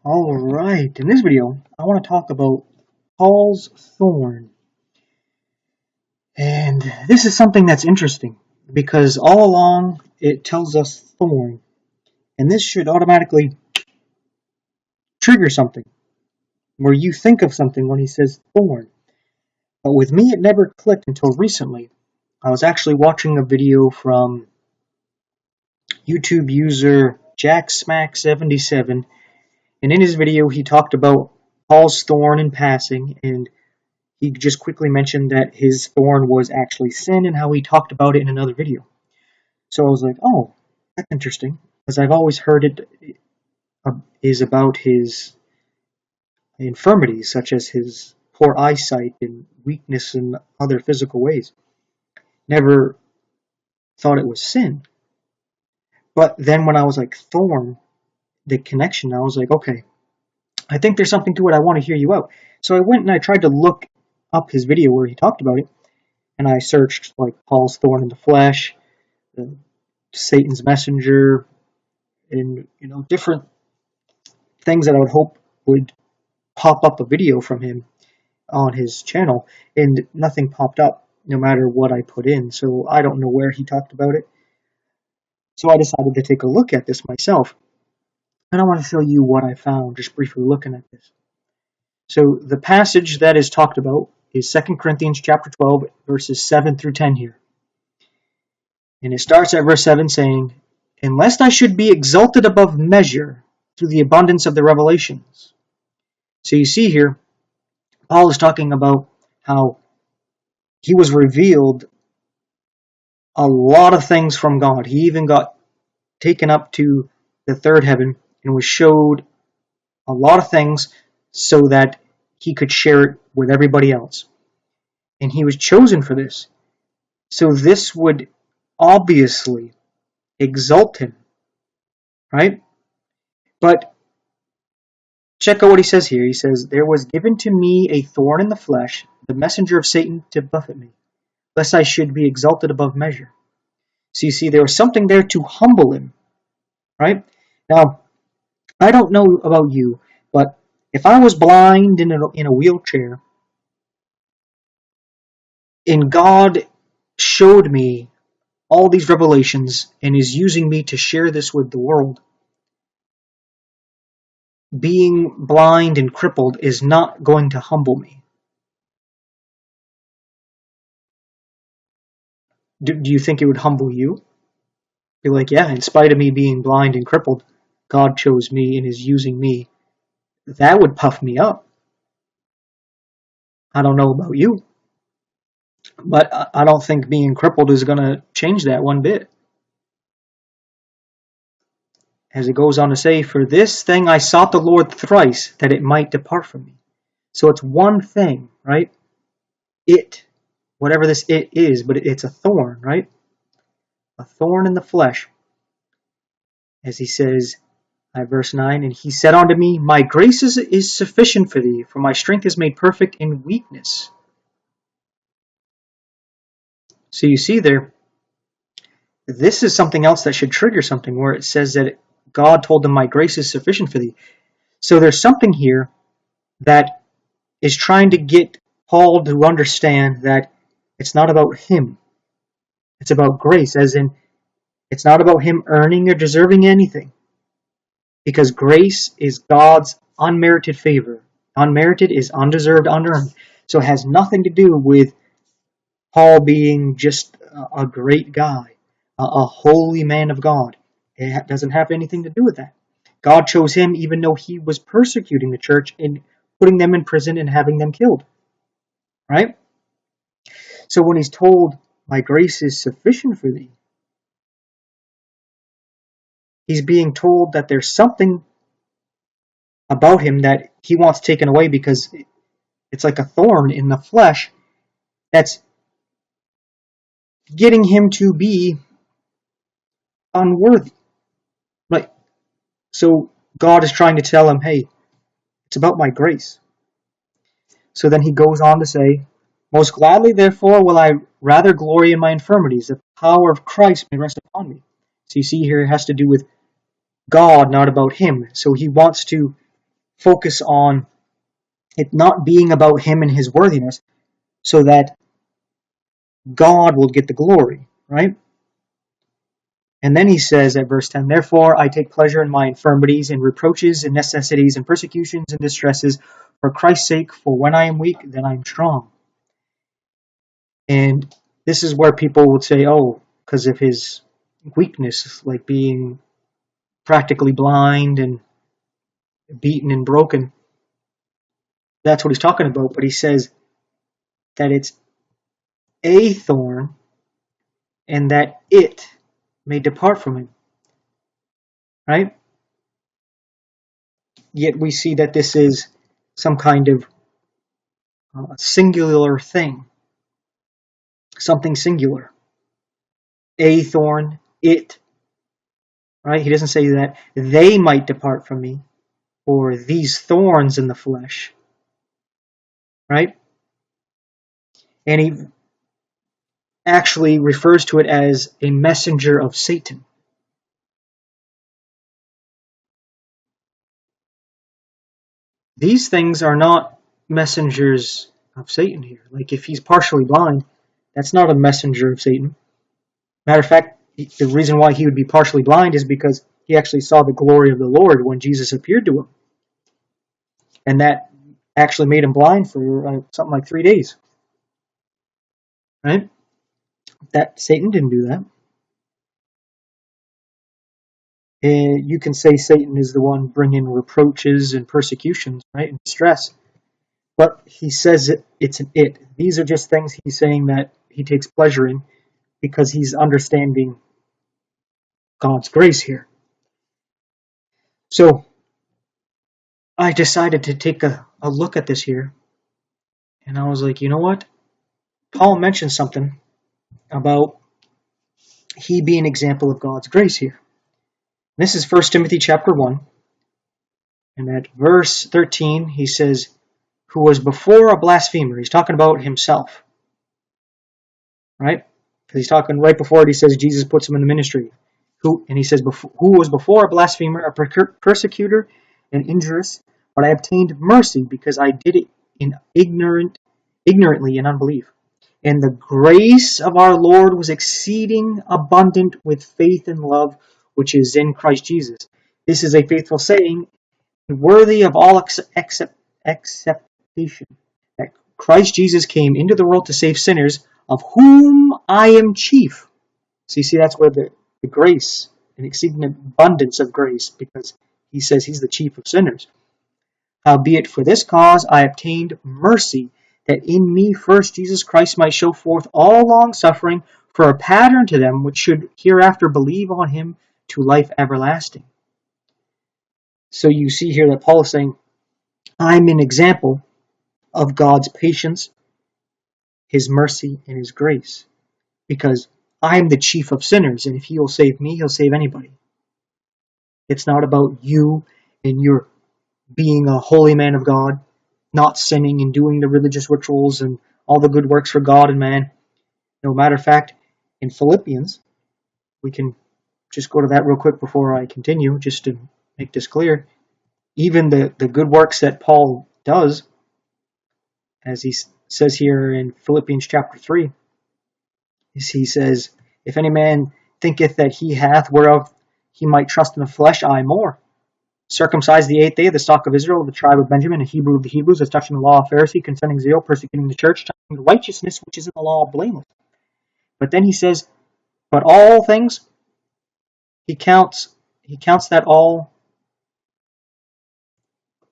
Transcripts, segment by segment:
Alright, in this video, I want to talk about Paul's thorn. And this is something that's interesting, because all along it tells us thorn. And this should automatically trigger something, where you think of something when he says thorn. But with me, it never clicked until recently. I was actually watching a video from YouTube user JackSmack77, and in his video he talked about Paul's thorn in passing, and he just quickly mentioned that his thorn was actually sin and how he talked about it in another video. So I was like, oh, that's interesting, because I've always heard it is about his infirmities, such as his poor eyesight and weakness in other physical ways. Never thought it was sin. But then when I was like, thorn, the connection, I was like, okay, I think there's something to it. I want to hear you out. So I went and I tried to look up his video where he talked about it, and I searched like Paul's thorn in the flesh, Satan's messenger, and different things that I would hope would pop up a video from him on his channel, and nothing popped up no matter what I put in. So I don't know where he talked about it. So I decided to take a look at this myself, and I want to tell you what I found just briefly looking at this. So the passage that is talked about is 2 Corinthians chapter 12, verses 7 through 10 here. And it starts at verse 7 saying, "And lest I should be exalted above measure through the abundance of the revelations." So you see here, Paul is talking about how he was revealed a lot of things from God. He even got taken up to the third heaven and was showed a lot of things so that he could share it with everybody else. And he was chosen for this. So this would obviously exalt him, right? But check out what he says here. He says, "There was given to me a thorn in the flesh, the messenger of Satan to buffet me, lest I should be exalted above measure." So you see, there was something there to humble him, right? Now, I don't know about you, but if I was blind in a wheelchair, and God showed me all these revelations and is using me to share this with the world, being blind and crippled is not going to humble me. Do you think it would humble you? Be like, yeah, in spite of me being blind and crippled, God chose me and is using me. That would puff me up. I don't know about you, but I don't think being crippled is going to change that one bit. As it goes on to say, "For this thing I sought the Lord thrice, that it might depart from me." So it's one thing, right? It, whatever this it is, but it's a thorn, right? A thorn in the flesh. As he says at verse 9, "And he said unto me, My grace is sufficient for thee, for my strength is made perfect in weakness." So you see there, this is something else that should trigger something, where it says that God told him, "My grace is sufficient for thee." So there's something here that is trying to get Paul to understand that it's not about him. It's about grace, as in, it's not about him earning or deserving anything. Because grace is God's unmerited favor. Unmerited is undeserved, unearned. So it has nothing to do with Paul being just a great guy, a holy man of God. It doesn't have anything to do with that. God chose him even though he was persecuting the church and putting them in prison and having them killed. Right? So when he's told, "My grace is sufficient for thee," he's being told that there's something about him that he wants taken away, because it's like a thorn in the flesh that's getting him to be unworthy. Right? So God is trying to tell him, hey, it's about my grace. So then he goes on to say, "Most gladly, therefore, will I rather glory in my infirmities, that the power of Christ may rest upon me." So you see here, it has to do with God, not about him. So he wants to focus on it not being about him and his worthiness, so that God will get the glory, right? And then he says at verse 10, "Therefore I take pleasure in my infirmities, and reproaches, and necessities, and persecutions, and distresses, for Christ's sake, for when I am weak, then I am strong." And this is where people would say, oh, because of his weakness, like being practically blind and beaten and broken. That's what he's talking about. But he says that it's a thorn and that it may depart from him. Right? Yet we see that this is some kind of singular thing. Something singular. A thorn, it. Right? He doesn't say that they might depart from me, or these thorns in the flesh. Right? And he actually refers to it as a messenger of Satan. These things are not messengers of Satan here. Like if he's partially blind, that's not a messenger of Satan. Matter of fact, the reason why he would be partially blind is because he actually saw the glory of the Lord when Jesus appeared to him. And that actually made him blind for something like 3 days. Right? That Satan didn't do that. And you can say Satan is the one bringing reproaches and persecutions, right, and stress. But he says it's an it. These are just things he's saying that he takes pleasure in because he's understanding God's grace here. So I decided to take a look at this here. And I was like, you know what? Paul mentioned something about he being an example of God's grace here. This is 1 Timothy chapter 1. And at verse 13, he says, who was before a blasphemer. He's talking about himself. Right? Because he's talking right before it, he says Jesus puts him in the ministry. And he says, who was before a blasphemer, a persecutor, and injurious, but I obtained mercy because I did it in ignorantly in unbelief. And the grace of our Lord was exceeding abundant with faith and love, which is in Christ Jesus. This is a faithful saying, worthy of all acceptation, that Christ Jesus came into the world to save sinners, of whom I am chief. So you see, that's where the grace, an exceeding abundance of grace, because he says he's the chief of sinners. Howbeit for this cause I obtained mercy, that in me first Jesus Christ might show forth all long suffering for a pattern to them which should hereafter believe on him to life everlasting. So you see here that Paul is saying, I'm an example of God's patience, his mercy, and his grace. Because I'm the chief of sinners, and if he will save me, he'll save anybody. It's not about you and your being a holy man of God, not sinning and doing the religious rituals and all the good works for God and man. No matter of fact, in Philippians, we can just go to that real quick before I continue, just to make this clear. Even the good works that Paul does, as he says here in Philippians chapter 3, is he says, if any man thinketh that he hath whereof he might trust in the flesh, I more. Circumcised the 8th day of the stock of Israel, of the tribe of Benjamin, a Hebrew of the Hebrews, as touching the law of Pharisee, concerning zeal, persecuting the church, touching righteousness which is in the law, blameless. But then he says, but all things, he counts that all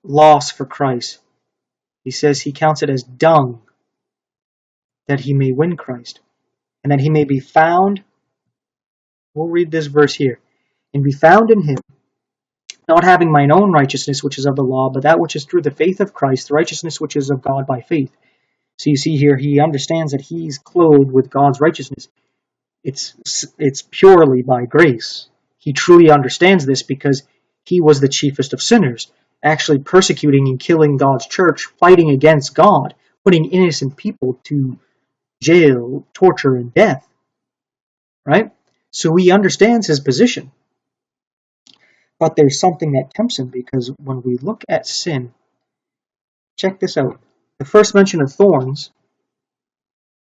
loss for Christ. He says he counts it as dung, that he may win Christ, and that he may be found. We'll read this verse here. And be found in him, not having mine own righteousness which is of the law, but that which is through the faith of Christ, the righteousness which is of God by faith. So you see here, he understands that he's clothed with God's righteousness. It's purely by grace. He truly understands this because he was the chiefest of sinners, actually persecuting and killing God's church, fighting against God, putting innocent people to jail, torture, and death. Right? So he understands his position. But there's something that tempts him, because when we look at sin, check this out. The first mention of thorns,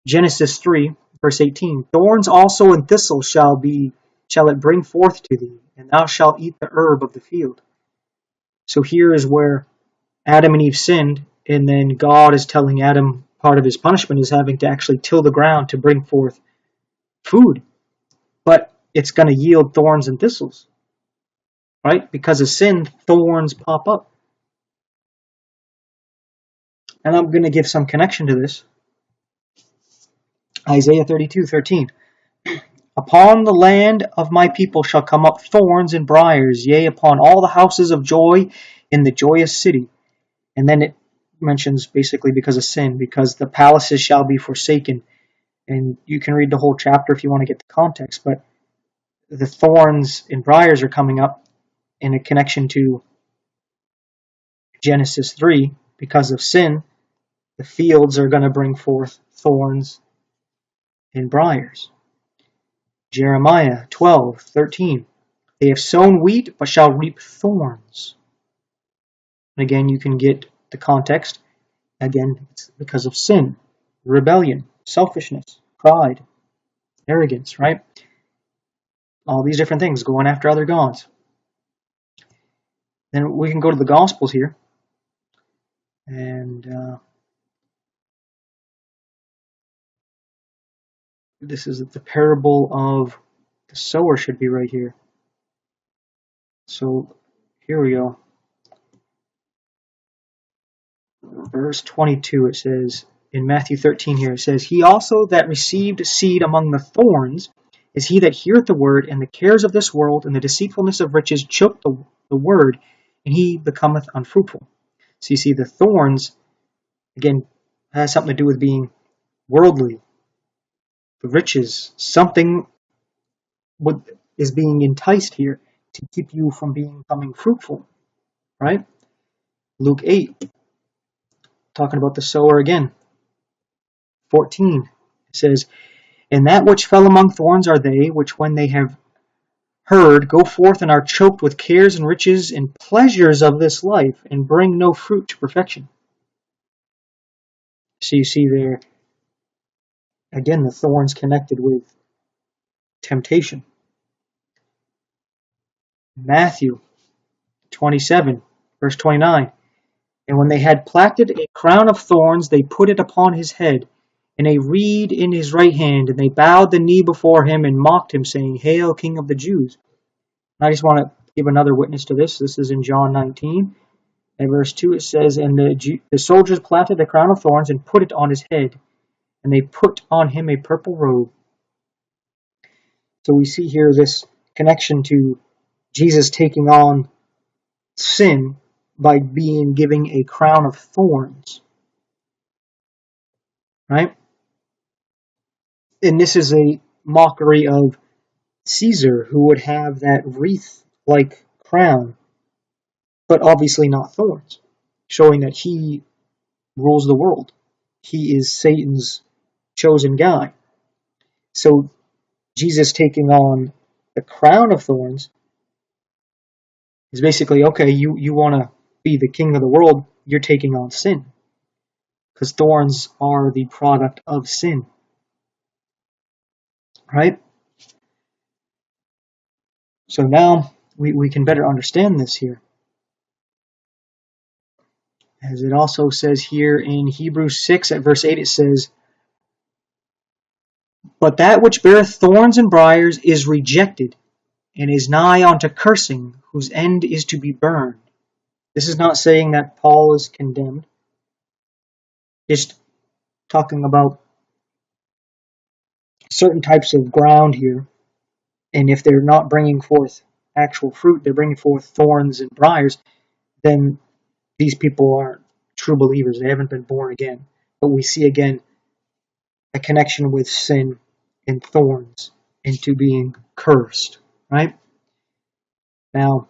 Genesis 3, verse 18. Thorns also and thistles shall it bring forth to thee, and thou shalt eat the herb of the field. So here is where Adam and Eve sinned, and then God is telling Adam part of his punishment is having to actually till the ground to bring forth food. But it's going to yield thorns and thistles, right? Because of sin, thorns pop up. And I'm going to give some connection to this. Isaiah 32:13. Upon the land of my people shall come up thorns and briars, yea, upon all the houses of joy in the joyous city. And then it mentions basically because of sin, because the palaces shall be forsaken. And you can read the whole chapter if you want to get the context, but the thorns and briars are coming up in a connection to Genesis 3. Because of sin, the fields are going to bring forth thorns and briars. Jeremiah 12:13. They have sown wheat, but shall reap thorns. And again, you can get the context. Again, it's because of sin, rebellion, selfishness, pride, arrogance, right? All these different things, going after other gods. Then we can go to the Gospels here. And this is the parable of the sower, should be right here. So here we go. Verse 22, it says, in Matthew 13 here, it says, He also that received seed among the thorns is he that heareth the word, and the cares of this world and the deceitfulness of riches choke the word, and he becometh unfruitful. So you see, the thorns, again, has something to do with being worldly. The riches, something is being enticed here to keep you from becoming fruitful, right? Luke 8, talking about the sower again. 14, it says, And that which fell among thorns are they, which when they have heard, go forth and are choked with cares and riches and pleasures of this life, and bring no fruit to perfection. So you see there, again, the thorns connected with temptation. Matthew 27, verse 29. And when they had platted a crown of thorns, they put it upon his head, and a reed in his right hand, and they bowed the knee before him and mocked him, saying, Hail, King of the Jews. And I just want to give another witness to this. This is in John 19. In verse 2 it says, And the soldiers platted a crown of thorns and put it on his head, and they put on him a purple robe. So we see here this connection to Jesus taking on sin by giving a crown of thorns. Right? And this is a mockery of Caesar, who would have that wreath-like crown, but obviously not thorns, showing that he rules the world. He is Satan's chosen guy. So Jesus taking on the crown of thorns is basically, okay, you want to be the king of the world, you're taking on sin. Because thorns are the product of sin. Right? So now we can better understand this here. As it also says here in Hebrews 6 at verse 8, it says, But that which beareth thorns and briars is rejected, and is nigh unto cursing, whose end is to be burned. This is not saying that Paul is condemned. Just talking about certain types of ground here. And if they're not bringing forth actual fruit, they're bringing forth thorns and briars, then these people aren't true believers. They haven't been born again. But we see again a connection with sin and thorns into being cursed, right? Now,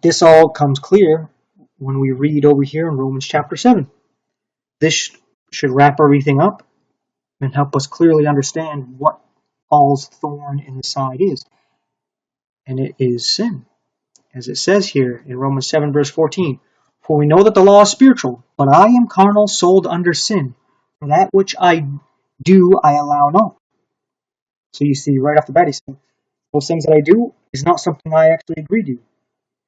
this all comes clear when we read over here in Romans chapter 7. This should wrap everything up and help us clearly understand what Paul's thorn in the side is. And it is sin. as it says here in Romans 7 verse 14, for we know that the law is spiritual, but I am carnal, sold under sin. For that which I do, I allow not. So you see, right off the bat, he's saying, those things that I do is not something I actually agree to,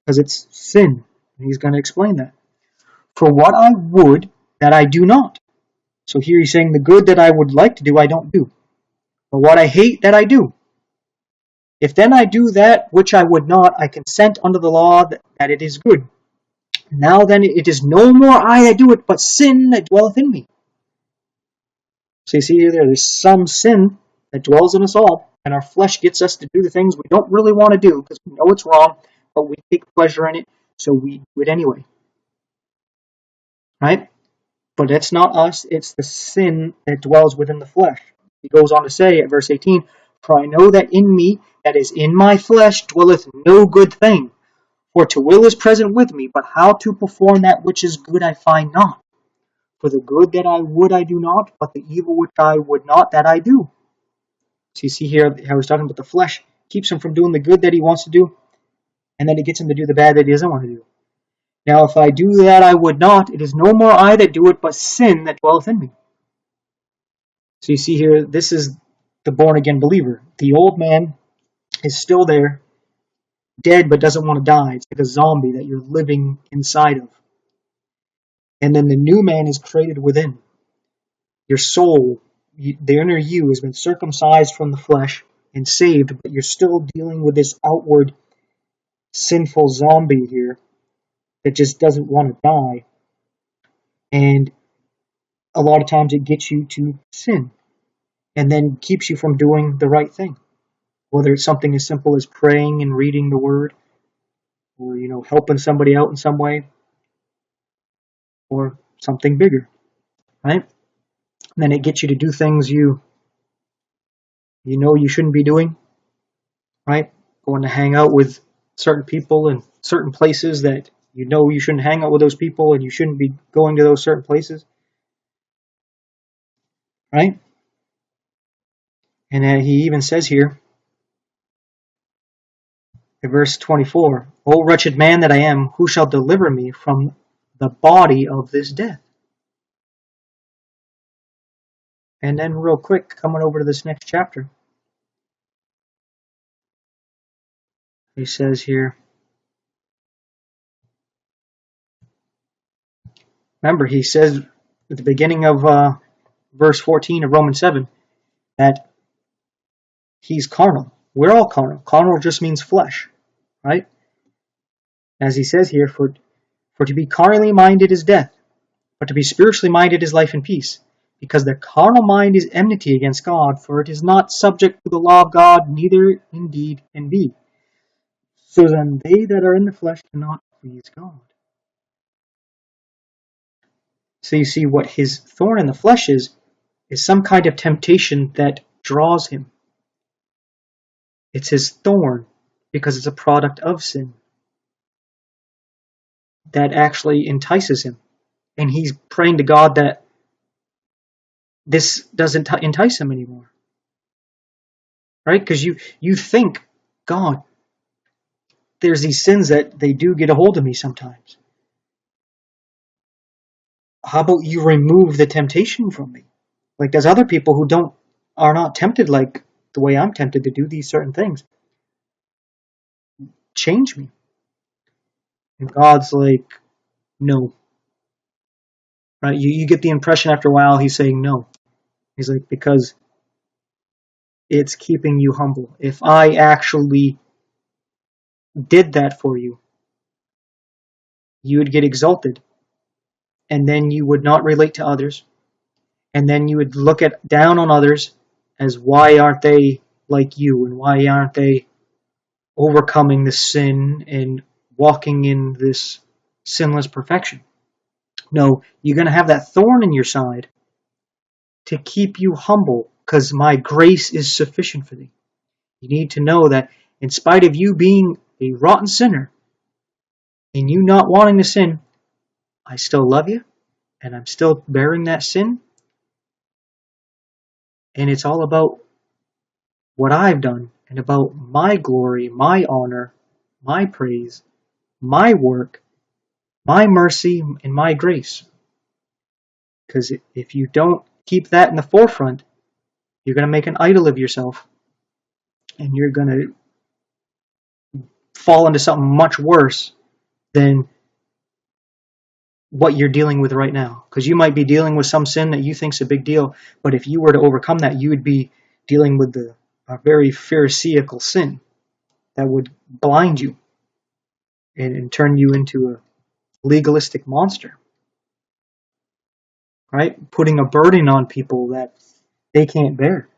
because it's sin. And he's going to explain that. For what I would, that I do not. So here he's saying the good that I would like to do, I don't do. But what I hate, that I do. If then I do that which I would not, I consent unto the law that it is good. Now then it is no more I that do it, but sin that dwelleth in me. So you see here, there's some sin that dwells in us all, and our flesh gets us to do the things we don't really want to do because we know it's wrong, but we take pleasure in it, so we do it anyway. Right? But it's not us, it's the sin that dwells within the flesh. He goes on to say at verse 18, for I know that in me, that is in my flesh, dwelleth no good thing. For to will is present with me, but how to perform that which is good I find not. For the good that I would I do not, but the evil which I would not, that I do. So you see here how he's talking about the flesh keeps him from doing the good that he wants to do, and then it gets him to do the bad that he doesn't want to do. Now if I do that I would not, it is no more I that do it, but sin that dwelleth in me. So you see here, this is the born-again believer. The old man is still there, dead but doesn't want to die. It's like a zombie that you're living inside of. And then the new man is created within. Your soul, the inner you, has been circumcised from the flesh and saved, but you're still dealing with this outward sinful zombie here that just doesn't want to die. And a lot of times it gets you to sin and then keeps you from doing the right thing. Whether it's something as simple as praying and reading the word, or helping somebody out in some way, or something bigger, right? And then it gets you to do things you know you shouldn't be doing, right? Going to hang out with certain people in certain places that you know you shouldn't hang out with those people and you shouldn't be going to those certain places, right? And he even says here in verse 24, O wretched man that I am, who shall deliver me from the body of this death? And then real quick, coming over to this next chapter, he says here, remember, he says at the beginning of verse 14 of Romans 7 that he's carnal. We're all carnal. Carnal just means flesh, right? As he says here, for to be carnally minded is death, but to be spiritually minded is life and peace. Because the carnal mind is enmity against God, for it is not subject to the law of God, neither indeed can be. So then they that are in the flesh cannot please God. So you see what his thorn in the flesh is some kind of temptation that draws him. It's his thorn because it's a product of sin that actually entices him. And he's praying to God that this doesn't entice him anymore. Right? Because you think, God, there's these sins that they do get a hold of me sometimes. How about you remove the temptation from me? Like there's other people who are not tempted like the way I'm tempted to do these certain things. Change me. And God's like, no. Right? You get the impression after a while he's saying no. He's like, because it's keeping you humble. If I actually did that for you, you would get exalted. And then you would not relate to others. And then you would look down on others as why aren't they like you? And why aren't they overcoming this sin and walking in this sinless perfection? No, you're going to have that thorn in your side to keep you humble, because my grace is sufficient for thee. You need to know that in spite of you being a rotten sinner and you not wanting to sin, I still love you and I'm still bearing that sin. And it's all about what I've done and about my glory, my honor, my praise, my work, my mercy, and my grace. Because if you don't keep that in the forefront, you're going to make an idol of yourself, and you're going to fall into something much worse than what you're dealing with right now. Because you might be dealing with some sin that you think's a big deal, but if you were to overcome that, you would be dealing with a very pharisaical sin that would blind you and turn you into a legalistic monster, right? Putting a burden on people that they can't bear.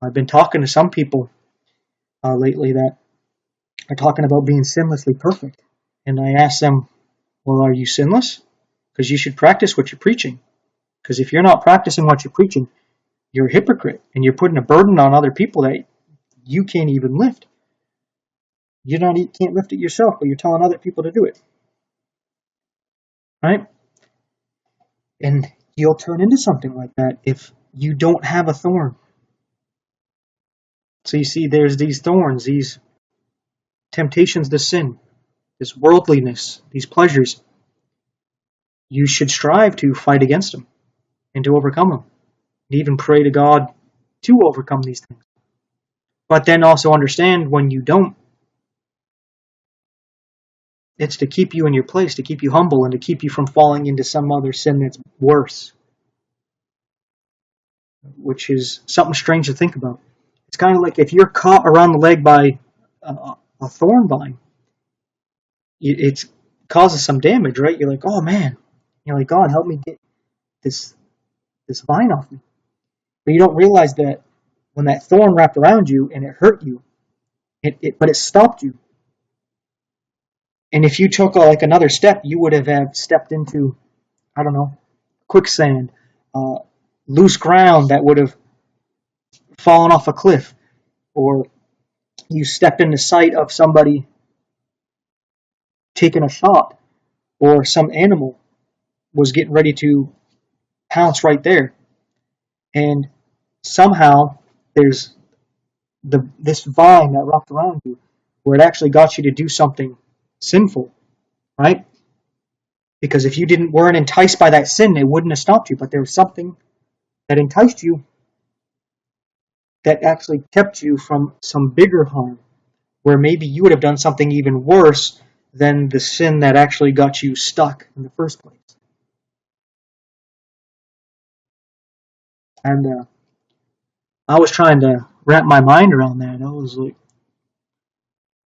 I've been talking to some people lately that are talking about being sinlessly perfect. And I ask them, well, are you sinless? Because you should practice what you're preaching. Because if you're not practicing what you're preaching, you're a hypocrite. And you're putting a burden on other people that you can't even lift. You can't lift it yourself, but you're telling other people to do it. Right? And you'll turn into something like that if you don't have a thorn. So you see, there's these thorns, these temptations to sin, this worldliness, these pleasures. You should strive to fight against them and to overcome them. And even pray to God to overcome these things. But then also understand when you don't, it's to keep you in your place, to keep you humble, and to keep you from falling into some other sin that's worse. Which is something strange to think about. It's kind of like if you're caught around the leg by a thorn vine, it causes some damage, right? You're like, oh man, you're like, God, help me get this vine off me. But you don't realize that when that thorn wrapped around you and it hurt you, but it stopped you. And if you took like another step, you would have stepped into, I don't know, quicksand, loose ground that would have fallen off a cliff, or you stepped in the sight of somebody taking a shot, or some animal was getting ready to pounce right there. And somehow there's this vine that wrapped around you where it actually got you to do something sinful, right? Because if you weren't enticed by that sin, it wouldn't have stopped you. But there was something that enticed you that actually kept you from some bigger harm, where maybe you would have done something even worse than the sin that actually got you stuck in the first place. And I was trying to wrap my mind around that. I was like,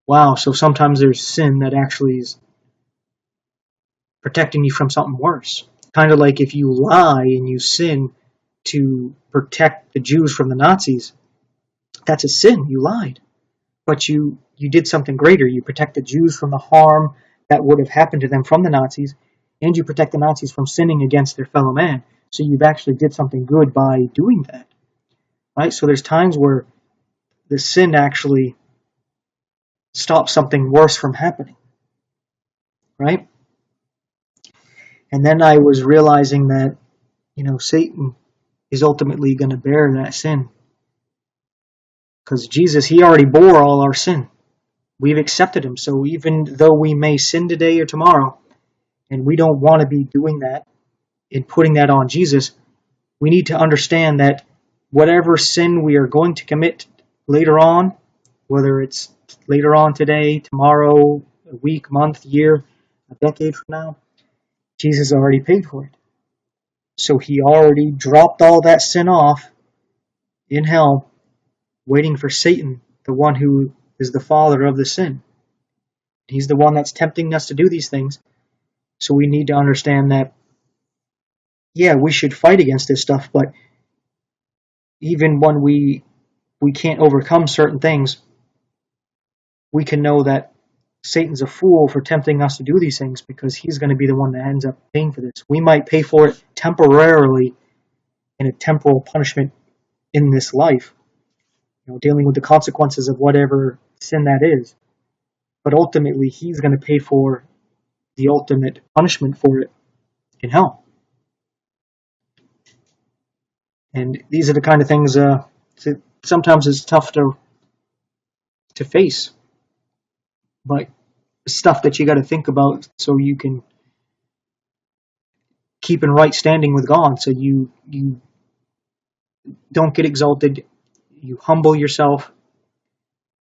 wow, so sometimes there's sin that actually is protecting you from something worse. Kind of like if you lie and you sin to protect the Jews from the Nazis, that's a sin. You lied. But you did something greater. You protect the Jews from the harm that would have happened to them from the Nazis, and you protect the Nazis from sinning against their fellow man. So you've actually did something good by doing that. Right? So there's times where the sin actually stops something worse from happening. Right? And then I was realizing that, Satan is ultimately going to bear that sin. Because Jesus, he already bore all our sin. We've accepted him. So even though we may sin today or tomorrow, and we don't want to be doing that and putting that on Jesus, we need to understand that whatever sin we are going to commit later on, whether it's later on today, tomorrow, a week, month, year, a decade from now, Jesus already paid for it. So he already dropped all that sin off in hell, waiting for Satan, the one who is the father of the sin. He's the one that's tempting us to do these things. So we need to understand that, yeah, we should fight against this stuff, but even when we can't overcome certain things, we can know that Satan's a fool for tempting us to do these things, because he's going to be the one that ends up paying for this. We might pay for it temporarily in a temporal punishment in this life, dealing with the consequences of whatever sin that is. But ultimately, he's going to pay for the ultimate punishment for it in hell. And these are the kind of things that sometimes it's tough to face. But stuff that you got to think about so you can keep in right standing with God. So you don't get exalted. You humble yourself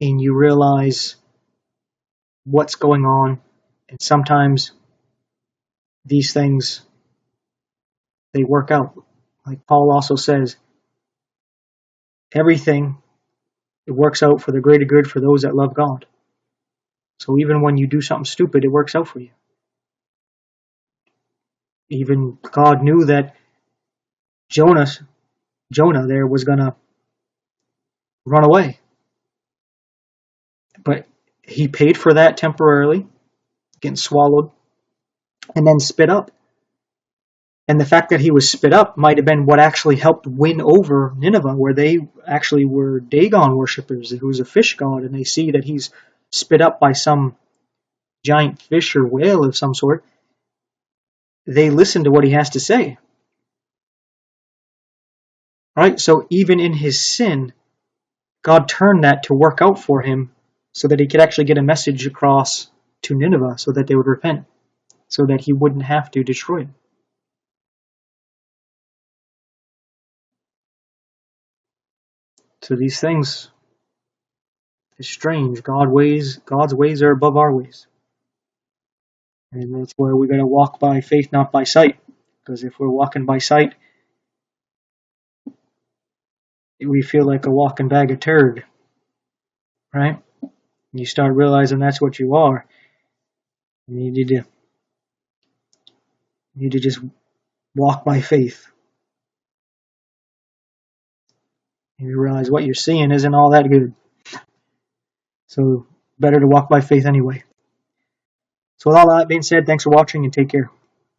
and you realize what's going on. And sometimes these things, they work out. Like Paul also says, everything, it works out for the greater good for those that love God. So even when you do something stupid, it works out for you. Even God knew that Jonah there was going to run away. But he paid for that temporarily, getting swallowed, and then spit up. And the fact that he was spit up might have been what actually helped win over Nineveh, where they actually were Dagon worshippers, who was a fish god, and they see that he's spit up by some giant fish or whale of some sort. They listen to what he has to say. Right? So even in his sin, God turned that to work out for him so that he could actually get a message across to Nineveh so that they would repent, so that he wouldn't have to destroy it. So these things is strange. God's ways are above our ways. And that's where we got to walk by faith, not by sight. Because if we're walking by sight, we feel like a walking bag of turd. Right? You start realizing that's what you are. And you need to just walk by faith. And you realize what you're seeing isn't all that good. So better to walk by faith anyway. So with all that being said, thanks for watching and take care.